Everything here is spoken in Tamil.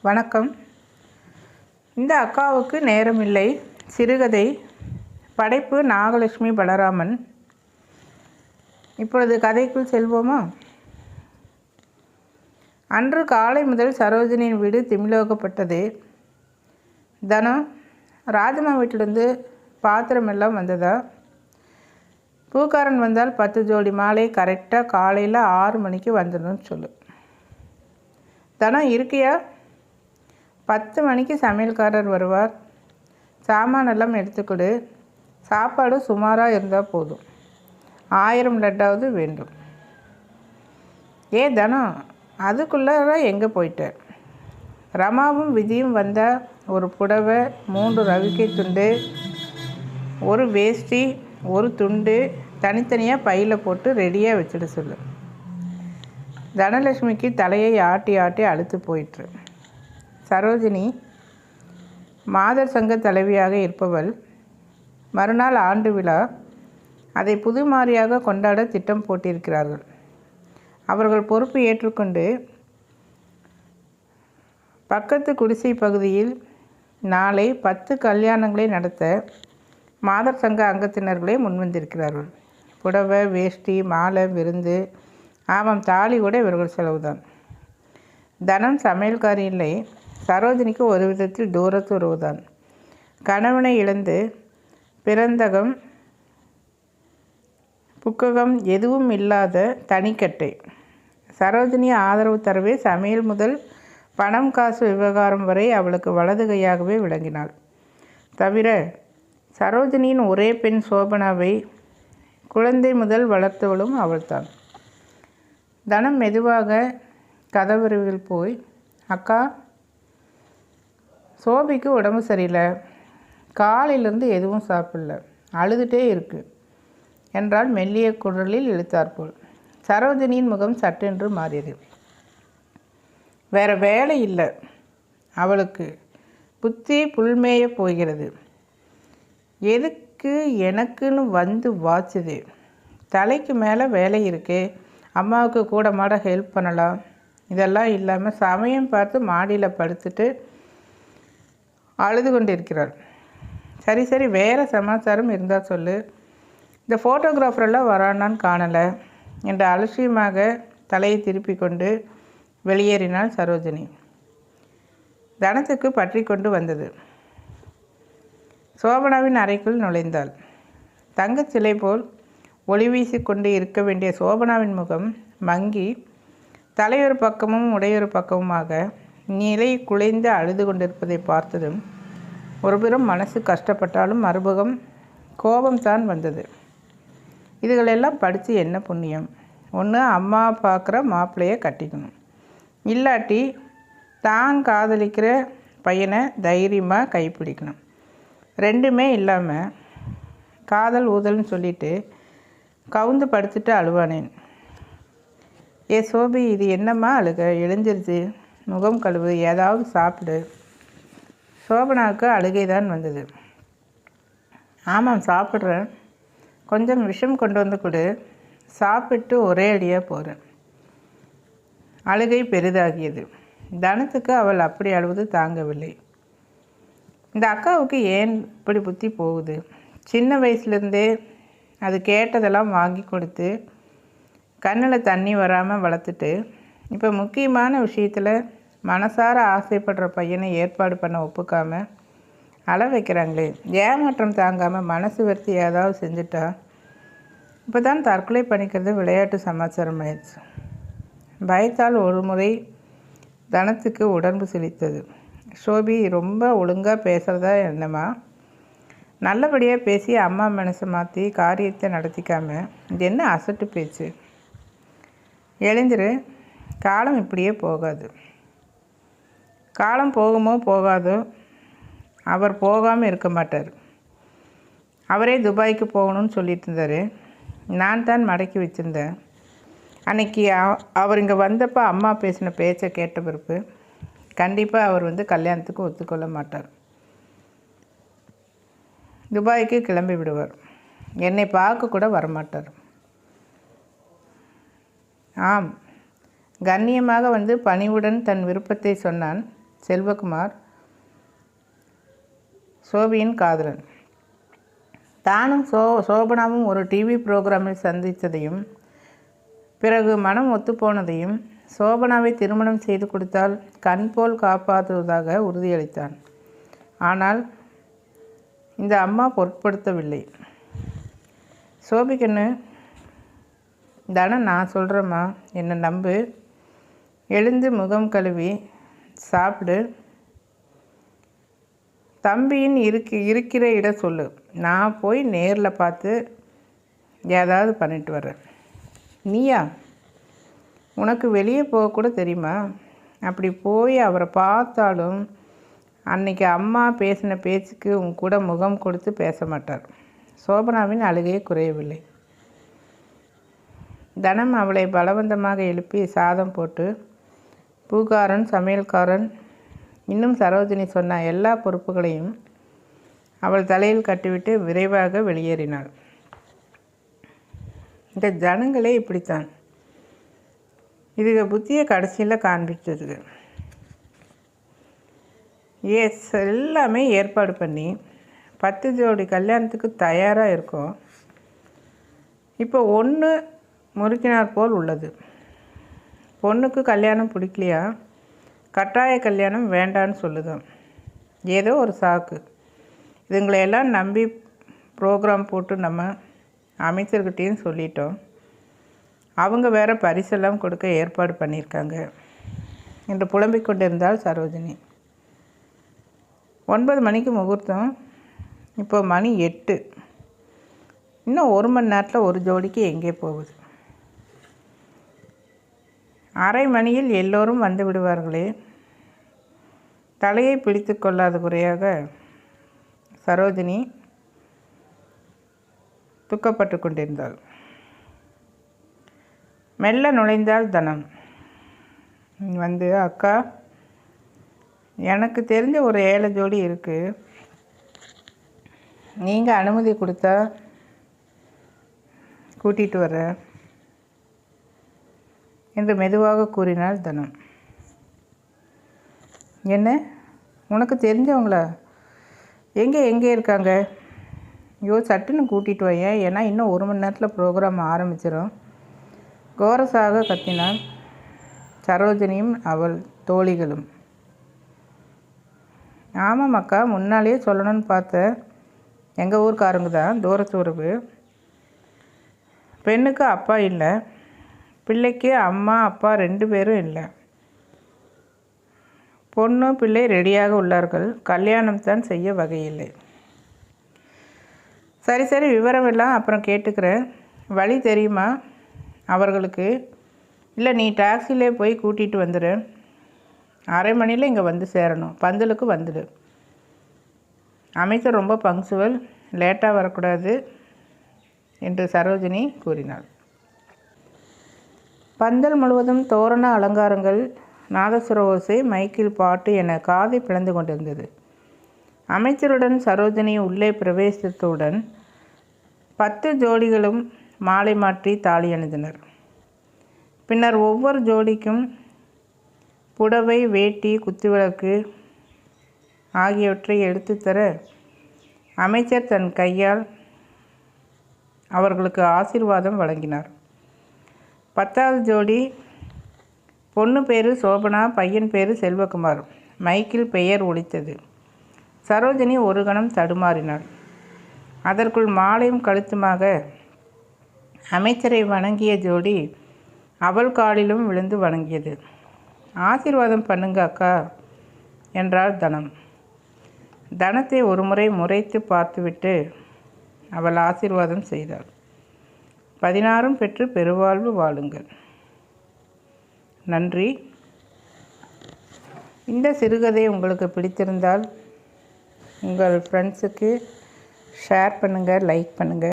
வணக்கம். இந்த அக்காவுக்கு நேரமில்லை சிறுகதை. படைப்பு நாகலட்சுமி பலராமன். இப்பொழுது கதைக்குள் செல்வோமா? அன்று காலை முதல் சரோஜினியின் வீடு திமிலோகப்பட்டது. தனம், ராஜம்மா வீட்டிலிருந்து பாத்திரமெல்லாம் வந்ததா? பூக்காரன் வந்தால் 10 ஜோடி மாலை கரெக்டாக காலையில் 6 மணிக்கு வந்துடணும்னு சொல்லு. தனம், இருக்கியா? 10 மணிக்கு சமையல்காரர் வருவார். சாமானெல்லாம் எடுத்துக்கொடு. சாப்பாடு சுமாராக இருந்தால் போதும். 1000 லட்டாவது வேண்டும். தனம், அதுக்குள்ளார எங்கே போயிட்டேன்? ரமாவும் விதியும் வந்தால் ஒரு புடவை, 3 ரவிக்கை துண்டு, ஒரு வேஷ்டி, ஒரு துண்டு தனித்தனியாக பையில் போட்டு ரெடியாக வச்சுட சொல்லு. தனலட்சுமிக்கு தலையை ஆட்டி ஆட்டி அழுத்து போயிற்று. சரோஜினி மாதர் சங்க தலைவியாக இருப்பவள். மறுநாள் ஆண்டு விழா. அதை புதுமாரியாக கொண்டாட திட்டம் போட்டிருக்கிறார்கள். அவர்கள் பொறுப்பு ஏற்றுக்கொண்டு பக்கத்து குடிசை பகுதியில் நாளை 10 கல்யாணங்களை நடத்த மாதர் சங்க அங்கத்தினர்களே முன்வந்திருக்கிறார்கள். புடவை, வேஷ்டி, மாலை, விருந்து, ஆமாம், தாலி கூட இவர்கள் செலவுதான். தனம் சமையல்காரி இல்லை. சரோஜினிக்கு ஒரு விதத்தில் தூரத்து உறவுதான். கணவனை இழந்து பிறந்தகம் புக்ககம் எதுவும் இல்லாத தனிக்கட்டை. சரோஜினி ஆதரவு தரவே சமையல் முதல் பணம் காசு விவகாரம் வரை அவளுக்கு வலது கையாகவே விளங்கினாள். தவிர சரோஜினியின் ஒரே பெண் சோபனாவை குழந்தை முதல் வளர்த்தவளும் அவள்தான். தனம் மெதுவாக கதவருவில் போய், அக்கா, சோபிக்கு உடம்பு சரியில்லை, காலையிலேருந்து எதுவும் சாப்பிடல, அழுதுகிட்டே இருக்கு என்றால் மெல்லிய குரலில் இழுத்தாற்போல். சரோஜினியின் முகம் சட்டென்று மாறியது. வேறு வேலை இல்லை அவளுக்கு. புத்தி புல்மேய போகிறது. எதுக்கு எனக்குன்னு வந்து வாச்சுது. தலைக்கு மேலே வேலை இருக்கே, அம்மாவுக்கு கூட மாட ஹெல்ப் பண்ணலாம். இதெல்லாம் இல்லாமல் சமயம் பார்த்து மாடியில் படுத்துட்டு அழுது கொண்டு இருக்கிறாள். சரி, வேறு சமாச்சாரம் இருந்தால் சொல்லு. இந்த ஃபோட்டோகிராஃபரெல்லாம் வரானான்னு காணலை என்று அலட்சியமாக தலையை திருப்பி கொண்டு வெளியேறினாள் சரோஜினி. தனத்துக்கு பற்றி கொண்டு வந்தது. சோபனாவின் அறைக்குள் நுழைந்தாள். தங்கச் சிலை போல் ஒளி வீசி கொண்டு இருக்க வேண்டிய சோபனாவின் முகம் மங்கி தலையொரு பக்கமும் உடையொரு பக்கமுமாக நிலை குலைந்து அழுது கொண்டிருப்பதை பார்த்ததும் ஒருபுறம் மனசு கஷ்டப்பட்டாலும் மறுபுறம் கோபம்தான் வந்தது. இதுகளெல்லாம் படித்து என்ன புண்ணியம்? ஒன்று அம்மா பார்க்குற மாப்பிள்ளையை கட்டிக்கணும், இல்லாட்டி தான் காதலிக்கிற பையனை தைரியமாக கைப்பிடிக்கணும். ரெண்டுமே இல்லாமல் காதல் ஊதல்னு சொல்லிட்டு கவுந்து படுத்துட்டு அழுவானேன். சோபி, இது என்னம்மா அழுக? எழுந்திருச்சு, முகம் கழுவு, ஏதாவது சாப்பிடு. சோபனாவுக்கு அழுகை தான் வந்தது. ஆமாம், சாப்பிட்றேன். கொஞ்சம் விஷம் கொண்டு வந்து கொடு. சாப்பிட்டு ஒரே அடியாக போகிறேன். அழுகை பெரிதாகியது. தனத்துக்கு அவள் அப்படி அழுவது தாங்கவில்லை. இந்த அக்காவுக்கு ஏன் இப்படி புத்தி போகுது? சின்ன வயசுலேருந்தே அது கேட்டதெல்லாம் வாங்கி கொடுத்து கண்ணில் தண்ணி வராமல் வளர்த்துட்டு இப்போ முக்கியமான விஷயத்தில் மனசார ஆசைப்படுற பையனை ஏற்பாடு பண்ண ஒப்புக்காமல் அழ வைக்கிறாங்களே. ஏமாற்றம் தாங்காமல் மனசு வருத்தி ஏதாவது செஞ்சுட்டா இப்போ தான் தற்கொலை பண்ணிக்கிறது விளையாட்டு சமாச்சாரம் ஆயிடுச்சு. பயத்தால் ஒரு முறை தனத்துக்கு உடம்பு சிலித்தது. சோபி, ரொம்ப ஒழுங்காக பேசுகிறதா என்னம்மா? நல்லபடியாக பேசி அம்மா மனசை மாற்றி காரியத்தை நடத்திக்காமல் இது என்ன அசட்டு பேச்சு? எழுந்திரு. காலம் இப்படியே போகாது. காலம் போகுமோ போகாதோ, அவர் போகாமல் இருக்க மாட்டார். அவரே துபாய்க்கு போகணும்னு சொல்லிட்டு இருந்தார். நான் தான் மடக்கி வச்சுருந்தேன். அன்றைக்கி அவர் இங்கே வந்தப்போ அம்மா பேசின பேச்சை கேட்ட பிறப்பு கண்டிப்பாக அவர் கல்யாணத்துக்கு ஒத்துக்கொள்ள மாட்டார். துபாய்க்கு கிளம்பி விடுவார். என்னை பார்க்க கூட வரமாட்டார். ஆம், கண்ணியமாக பணிவுடன் தன் விருப்பத்தை சொன்னான். செல்வகுமார் சோபியின் காதலன். தானும் சோபனாவும் ஒரு டிவி ப்ரோக்ராமில் சந்தித்ததையும் பிறகு மனம் ஒத்துப்போனதையும் சோபனாவை திருமணம் செய்து கொடுத்தால் கண் போல் காப்பாற்றுவதாக உறுதியளித்தான். ஆனால் இந்த அம்மா பொருட்படுத்தவில்லை. சோபிக்கண்ணு, தனம், நான் சொல்கிறேம்மா, என்னை நம்பு. எழுந்து முகம் கழுவி சாப்பிடு. தம்பியின் இருக்கிற இடம் சொல்லு. நான் போய் நேரில் பார்த்து ஏதாவது பண்ணிட்டு வர்றேன். நீயா? உனக்கு வெளியே போகக்கூட தெரியுமா? அப்படி போய் அவரை பார்த்தாலும் அன்னைக்கு அம்மா பேசின பேச்சுக்கு உன் கூட முகம் கொடுத்து பேச மாட்டார். சோபனாவின் அழுகையே குறையவில்லை. தனம் அவளை பலவந்தமாக எழுப்பி சாதம் போட்டு பூக்காரன், சமையல்காரன், இன்னும் சரோஜினி சொன்ன எல்லா பொறுப்புகளையும் அவள் தலையில் கட்டிவிட்டு விரைவாக வெளியேறினாள். இந்த ஜனங்களே இப்படித்தான். இதுக புத்தியை கடைசியில் காண்பிச்சது. எல்லாமே ஏற்பாடு பண்ணி 10 ஜோடி கல்யாணத்துக்கு தயாராக இருக்கும். இப்போ ஒன்று முறுக்கினார் போல் உள்ளது. பொண்ணுக்கு கல்யாணம் பிடிக்கலையா? கட்டாய கல்யாணம் வேண்டான்னு சொல்லுதான். ஏதோ ஒரு சாக்கு. இதுங்களையெல்லாம் நம்பி ப்ரோக்ராம் போட்டு நம்ம அமைச்சர்கிட்டையும் சொல்லிட்டோம். அவங்க வேறு பரிசெல்லாம் கொடுக்க ஏற்பாடு பண்ணியிருக்காங்க என்று புலம்பிக் கொண்டிருந்தாள் சரோஜினி. 9 மணிக்கு முகூர்த்தம். இப்போ மணி 8. இன்னும் 1 மணி நேரத்தில் ஒரு ஜோடிக்கு எங்கே போகுது? அரை மணியில் எல்லோரும் வந்து விடுவார்களே. தலையை பிடித்து கொள்ளாத குறையாக சரோஜினி துக்கப்பட்டு கொண்டிருந்தாள். மெல்ல நுழைந்தாள் தனம். வந்து, அக்கா, எனக்கு தெரிஞ்ச ஒரு 7 ஜோடி இருக்குது. நீங்கள் அனுமதி கொடுத்தா கூட்டிகிட்டு வரேன் என்று மெதுவாக கூறினாள் தனம். என்ன, உனக்கு தெரிஞ்சவங்களா? எங்கே இருக்காங்க? சட்டுன்னு கூட்டிகிட்டு வையேன், ஏன்னா இன்னும் 1 மணி நேரத்தில் ப்ரோக்ராம் ஆரம்பிச்சிடும். கோரஸாக கத்தினாள் சரோஜினியும் அவள் தோழிகளும். ஆமாம் அக்கா, முன்னாலேயே சொல்லணும்னு பார்த்தேன். எங்கள் ஊருக்காரங்க தான், தூரத்து உறவு. பெண்ணுக்கு அப்பா இல்லை, பிள்ளைக்கு அம்மா அப்பா 2 பேரும் இல்லை. பொண்ணு பிள்ளை ரெடியாக உள்ளார்கள். கல்யாணம் தான் செய்ய வகையில்லை. சரி, விவரமெல்லாம் அப்புறம் கேட்டுக்கிறேன். வழி தெரியுமா அவர்களுக்கு? இல்லை, நீ டாக்ஸிலே போய் கூட்டிகிட்டு வந்துடு. அரை மணியில் இங்கே வந்து சேரணும். பந்தலுக்கு வந்துடு. அமைச்சர் ரொம்ப பங்க்சுவல், லேட்டாக வரக்கூடாது என்று சரோஜினி கூறினாள். பந்தல் முழுவதும் தோரண அலங்காரங்கள், நாதசுர ஓசை, மைக்கில் பாட்டு என காதை பிளந்து கொண்டிருந்தது. அமைச்சருடன் சரோஜினி உள்ளே பிரவேசித்தவுடன் 10 ஜோடிகளும் மாலை மாற்றி தாலி அணிந்தனர். பின்னர் ஒவ்வொரு ஜோடிக்கும் புடவை, வேட்டி, குத்துவிளக்கு ஆகியவற்றை எடுத்து தர அமைச்சர் தன் கையால் அவர்களுக்கு ஆசீர்வாதம் வழங்கினார். 10வது ஜோடி, பொண்ணு பேர் சோபனா, பையன் பேர் செல்வகுமார். மைக்கில் பெயர் ஒலித்தது. சரோஜினி ஒரு கணம் தடுமாறினாள். அதற்குள் மாலையும் கழுத்துமாக அமைச்சரை வணங்கிய ஜோடி அவள் காலிலும் விழுந்து வணங்கியது. ஆசீர்வாதம் பண்ணுங்க அக்கா என்றாள் தனம். தனத்தை ஒரு முறை முறைத்து பார்த்துவிட்டு அவள் ஆசீர்வாதம் செய்தாள். 16 பெற்று பெருவாழ்வு வாழுங்கள். நன்றி. இந்த சிறுகதை உங்களுக்கு பிடித்திருந்தால் உங்கள் ஃப்ரெண்ட்ஸுக்கு ஷேர் பண்ணுங்கள், லைக் பண்ணுங்கள்.